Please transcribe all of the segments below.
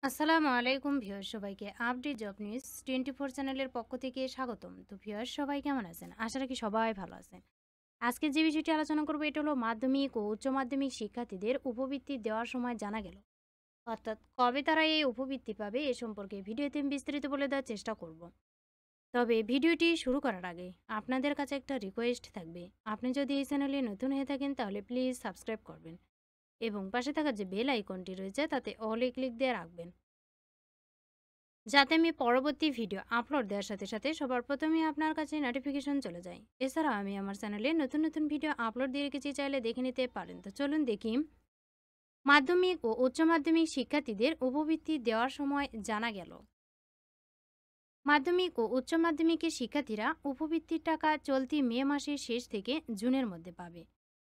আসসালামু আলাইকুম ভিউয়ার্স, সবাইকে আপডেট জব নিউজ 24 চ্যানেলের পক্ষ থেকে স্বাগতম। তো ভিউয়ার্স, সবাই কেমন আছেন? আশা রাখি সবাই ভালো আছেন। আজকে যে বিষয়টি আলোচনা করব এটা হলো মাধ্যমিক ও উচ্চ মাধ্যমিক শিক্ষার্থীদের উপবৃত্তি দেওয়ার সময় জানা গেল, অর্থাৎ কবে তারা এই উপবৃত্তি পাবে এ সম্পর্কে ভিডিওতে আমি বিস্তারিত বলে দেওয়ার চেষ্টা করব। তবে ভিডিওটি শুরু করার আগে আপনাদের কাছে একটা রিকোয়েস্ট থাকবে। আপনি যদি এই চ্যানেলে নতুন হয়ে থাকেন তাহলে প্লিজ সাবস্ক্রাইব করবেন এবং পাশে থাকা যে বেল আইকনটি রয়েছে তাতে অলে ক্লিক দিয়ে রাখবেন, যাতে আমি পরবর্তী ভিডিও আপলোড দেওয়ার সাথে সাথে সবার প্রথমেই আপনার কাছে নোটিফিকেশন চলে যায়। এছাড়াও আমি আমার চ্যানেলে নতুন নতুন ভিডিও আপলোড দিয়ে রেখেছি, চাইলে দেখে নিতে পারেন। তো চলুন দেখি মাধ্যমিক ও উচ্চ মাধ্যমিক শিক্ষার্থীদের উপবৃত্তি দেওয়ার সময় জানা গেল। মাধ্যমিক ও উচ্চ মাধ্যমিকের শিক্ষার্থীরা উপবৃত্তির টাকা চলতি মে মাসের শেষ থেকে জুনের মধ্যে পাবে,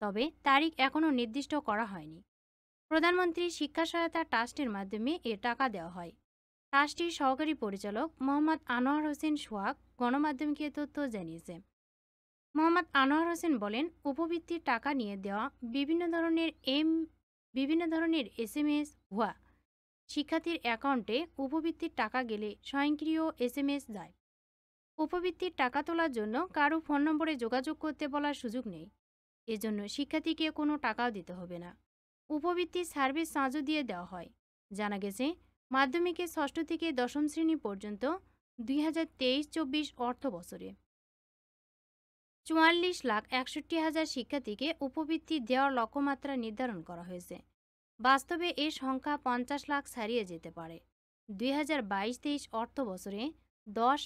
তবে তারিখ এখনও নির্দিষ্ট করা হয়নি। প্রধানমন্ত্রী শিক্ষা সহায়তা ট্রাস্টের মাধ্যমে এ টাকা দেওয়া হয়। ট্রাস্টটির সহকারী পরিচালক মোহাম্মদ আনোয়ার হোসেন সোহাগ গণমাধ্যমকে তথ্য জানিয়েছে। মোহাম্মদ আনোয়ার হোসেন বলেন, উপবৃত্তির টাকা নিয়ে দেওয়া বিভিন্ন ধরনের এসএমএস ভুয়া। শিক্ষার্থীর অ্যাকাউন্টে উপবৃত্তির টাকা গেলে স্বয়ংক্রিয় এসএমএস যায়। উপবৃত্তির টাকা তোলার জন্য কারো ফোন নম্বরে যোগাযোগ করতে বলার সুযোগ নেই। এজন্য শিক্ষার্থীকে কোনো টাকাও দিতে হবে না। উপবৃত্তির সার্ভিস চার্জও দিয়ে দেওয়া হয়। জানা গেছে, মাধ্যমিকের ষষ্ঠ থেকে দশম শ্রেণী পর্যন্ত 2023-24 অর্থ বছরে 44,61,000 শিক্ষার্থীকে উপবৃত্তি দেওয়ার লক্ষ্যমাত্রা নির্ধারণ করা হয়েছে। বাস্তবে এর সংখ্যা 50 লাখ ছাড়িয়ে যেতে পারে। 2022-23 অর্থ বছরে 40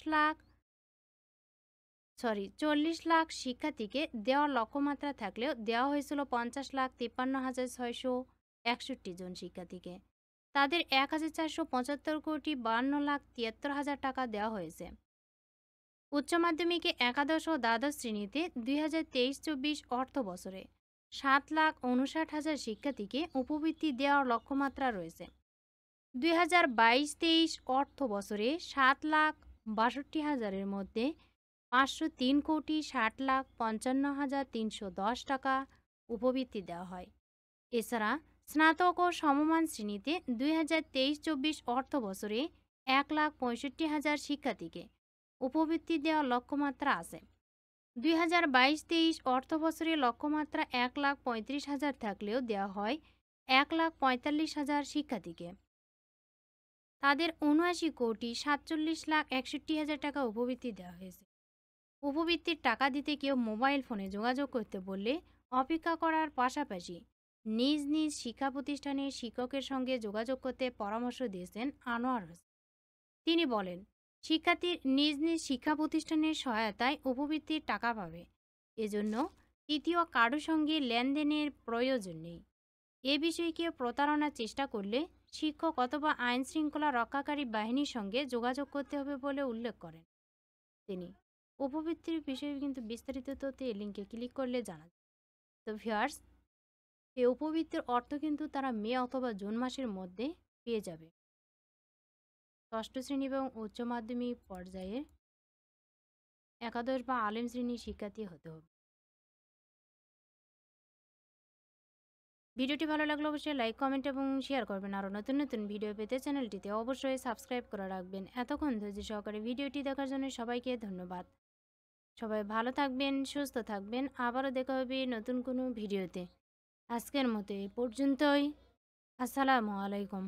লাখ শিক্ষার্থীকে দেওয়ার লক্ষ্যমাত্রা থাকলেও দেওয়া হয়েছিল 50,53,661 জন শিক্ষার্থীকে। তাদের 1,475,52,73,000 টাকা দেওয়া হয়েছে। উচ্চ মাধ্যমিকে একাদশ ও দ্বাদশ শ্রেণীতে 2023-24 অর্থ বছরে 7,59,000 শিক্ষার্থীকে উপবৃত্তি দেওয়ার লক্ষ্যমাত্রা রয়েছে। 2022-23 অর্থ বছরে 7,62,000-এর মধ্যে 503,60,55,310 টাকা উপবৃত্তি দেওয়া হয়। এছাড়া স্নাতক ও সমমান শ্রেণীতে 2023-24 অর্থ বছরে 1,65,000 শিক্ষার্থীকে উপবৃত্তি দেওয়ার লক্ষ্যমাত্রা আছে। 2022-23 অর্থ বছরে লক্ষ্যমাত্রা 1,35,000 থাকলেও দেওয়া হয় 1,45,000 শিক্ষার্থীকে। তাদের 79,47,61,000 টাকা উপবৃত্তি দেওয়া হয়েছে। উপবৃত্তির টাকা দিতে কেউ মোবাইল ফোনে যোগাযোগ করতে বললে অপেক্ষা করার পাশাপাশি নিজ নিজ শিক্ষা প্রতিষ্ঠানের শিক্ষকের সঙ্গে যোগাযোগ করতে পরামর্শ দিয়েছেন আনোয়ার হোসেন। তিনি বলেন, শিক্ষার্থীর নিজ নিজ শিক্ষা প্রতিষ্ঠানের সহায়তায় উপবৃত্তির টাকা পাবে। এজন্য তৃতীয় কারো সঙ্গে লেনদেনের প্রয়োজন নেই। এ বিষয়ে কেউ প্রতারণার চেষ্টা করলে শিক্ষক অথবা আইন শৃঙ্খলা রক্ষাকারী বাহিনীর সঙ্গে যোগাযোগ করতে হবে বলে উল্লেখ করেন তিনি। উপবৃত্তির বিষয়ে কিন্তু বিস্তারিত তথ্য এই লিঙ্কে ক্লিক করলে জানা যায়। তো ভিউয়ার্স, এই উপবৃত্তির অর্থ কিন্তু তারা মে অথবা জুন মাসের মধ্যে পেয়ে যাবে। ষষ্ঠ শ্রেণী এবং উচ্চ মাধ্যমিক পর্যায়ে একাদশ বা আলিম শ্রেণীর শিক্ষার্থী হতে হবে। ভিডিওটি ভালো লাগলে অবশ্যই লাইক, কমেন্ট এবং শেয়ার করবেন। আরও নতুন নতুন ভিডিও পেতে চ্যানেলটিতে অবশ্যই সাবস্ক্রাইব করে রাখবেন। এতক্ষণ ধৈর্য সহকারে ভিডিওটি দেখার জন্য সবাইকে ধন্যবাদ। সবাই ভালো থাকবেন, সুস্থ থাকবেন। আবারও দেখা হবে নতুন কোনো ভিডিওতে। আজকের মতো এ পর্যন্তই। আসসালামু আলাইকুম।